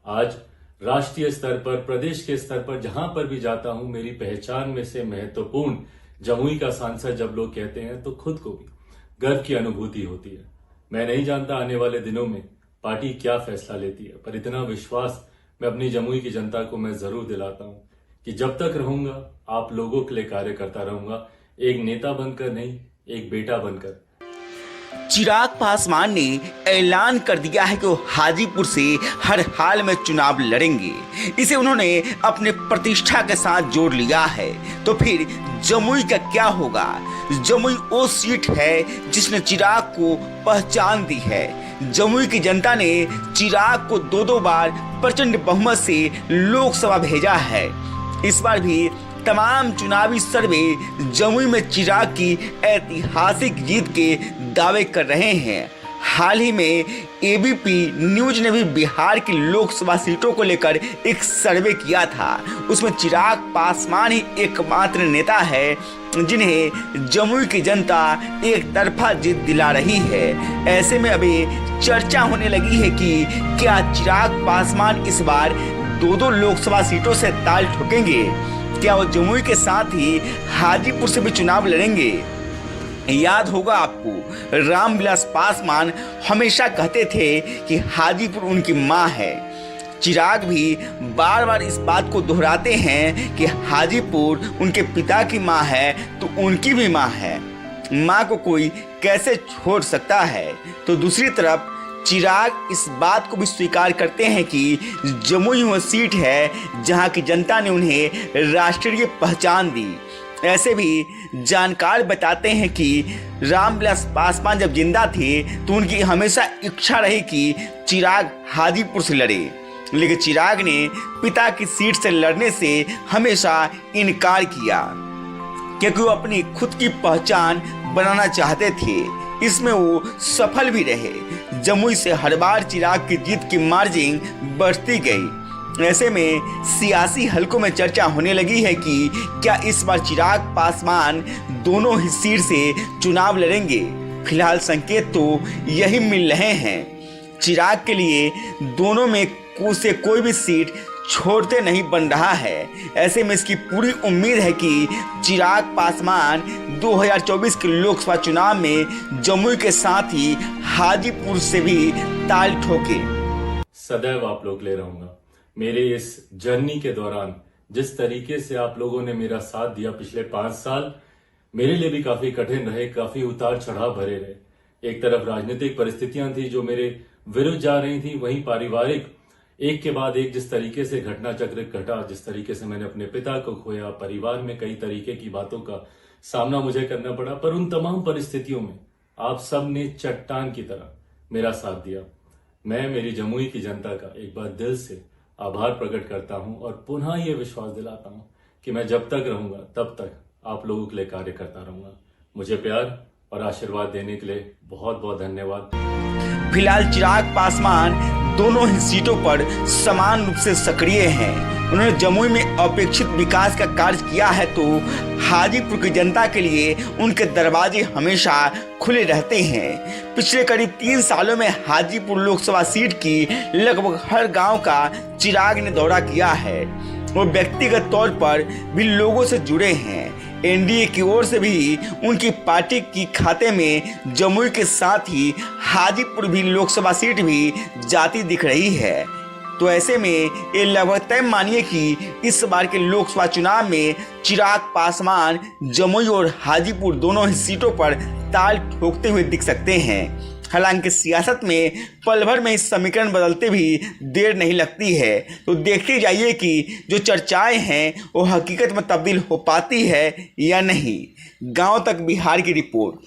आज राष्ट्रीय स्तर पर, प्रदेश के स्तर पर जहां पर भी जाता हूं, मेरी पहचान में से महत्वपूर्ण जमुई का सांसद जब लोग कहते हैं तो खुद को भी गर्व की अनुभूति होती है। मैं नहीं जानता आने वाले दिनों में पार्टी क्या फैसला लेती है, पर इतना विश्वास मैं अपनी जमुई की जनता को मैं जरूर दिलाता हूं कि जब तक रहूंगा आप लोगों के लिए कार्य करता रहूंगा, एक नेता बनकर नहीं, एक बेटा बनकर। चिराग पासवान ने ऐलान कर दिया है कि वो हाजीपुर से हर हाल में चुनाव लड़ेंगे। इसे उन्होंने अपने प्रतिष्ठा के साथ जोड़ लिया है। तो फिर जमुई का क्या होगा? जमुई वो सीट है जिसने चिराग को पहचान दी है। जमुई की जनता ने चिराग को दो बार प्रचंड बहुमत से लोकसभा भेजा है। इस बार भी तमाम चुनावी सर्वे जमुई में चिराग की ऐतिहासिक जीत के दावे कर रहे हैं। हाल ही में एबीपी न्यूज ने भी बिहार की लोकसभा सीटों को लेकर एक सर्वे किया था। उसमें चिराग पासवान ही एकमात्र नेता है जिन्हें जमुई की जनता एक तरफा जीत दिला रही है। ऐसे में अभी चर्चा होने लगी है कि क्या चिराग पासवान इस बार दो लोकसभा सीटों से ताल ठोकेंगे? क्या वो जमुई के साथ ही हाजीपुर से भी चुनाव लड़ेंगे? याद होगा आपको, रामविलास पासवान हमेशा कहते थे कि हाजीपुर उनकी माँ है। चिराग भी बार बार इस बात को दोहराते हैं कि हाजीपुर उनके पिता की माँ है तो उनकी भी माँ है। माँ को कोई कैसे छोड़ सकता है? तो दूसरी तरफ चिराग इस बात को भी स्वीकार करते हैं कि जमुई वह सीट है जहां की जनता ने उन्हें राष्ट्रीय पहचान दी। ऐसे भी जानकार बताते हैं कि रामविलास पासवान जब जिंदा थे तो उनकी हमेशा इच्छा रही कि चिराग हाजीपुर से लड़े, लेकिन चिराग ने पिता की सीट से लड़ने से हमेशा इनकार किया क्योंकि वो अपनी खुद की पहचान बनाना चाहते थे। इसमें वो सफल भी रहे। जमुई से हर बार चिराग की जीत की मार्जिन बढ़ती गई। ऐसे में सियासी हलकों में चर्चा होने लगी है कि क्या इस बार चिराग पासवान दोनों ही सीट से चुनाव लड़ेंगे। फिलहाल संकेत तो यही मिल रहे हैं। चिराग के लिए दोनों में से कोई भी सीट छोड़ते नहीं बन रहा है। ऐसे में इसकी पूरी उम्मीद है कि चिराग पासवान 2024 के लोकसभा चुनाव में जमुई के साथ ही हाजीपुर से भी ताल ठोके। सदैव आप लोग ले रहूंगा। मेरे इस जर्नी के दौरान जिस तरीके से आप लोगों ने मेरा साथ दिया, पिछले 5 साल मेरे लिए भी काफी कठिन रहे, काफी उतार चढ़ाव भरे रहे। एक तरफ राजनीतिक परिस्थितियां थी जो मेरे विरुद्ध जा रही थी, वहीं पारिवारिक एक के बाद एक जिस तरीके से घटना चक्र घटा, जिस तरीके से मैंने अपने पिता को खोया, परिवार में कई तरीके की बातों का सामना मुझे करना पड़ा, पर उन तमाम परिस्थितियों में आप सब ने चट्टान की तरह मेरा साथ दिया। मैं मेरी जमुई की जनता का एक बार दिल से आभार प्रकट करता हूं और पुनः ये विश्वास दिलाता हूं कि मैं जब तक रहूंगा तब तक आप लोगों के लिए कार्य करता रहूंगा। मुझे प्यार और आशीर्वाद देने के लिए बहुत बहुत धन्यवाद। फिलहाल चिराग पासवान दोनों ही सीटों पर समान रूप से सक्रिय हैं। उन्होंने जमुई में अपेक्षित विकास का कार्य किया है तो हाजीपुर की जनता के लिए उनके दरवाजे हमेशा खुले रहते हैं। पिछले करीब 3 सालों में हाजीपुर लोकसभा सीट की लगभग हर गांव का चिराग ने दौरा किया है। वो व्यक्तिगत तौर पर भी लोगों से जुड़े हैं। एनडीए की ओर से भी उनकी पार्टी की खाते में जमुई के साथ ही हाजीपुर भी लोकसभा सीट भी जाती दिख रही है। तो ऐसे में ये लगभग तय मानिए कि इस बार के लोकसभा चुनाव में चिराग पासवान जमुई और हाजीपुर दोनों ही सीटों पर ताल ठोकते हुए दिख सकते हैं। हालांकि सियासत में पल भर में इस समीकरण बदलते भी देर नहीं लगती है। तो देखते जाइए कि जो चर्चाएं हैं वो हकीकत में तब्दील हो पाती है या नहीं। गांव तक बिहार की रिपोर्ट।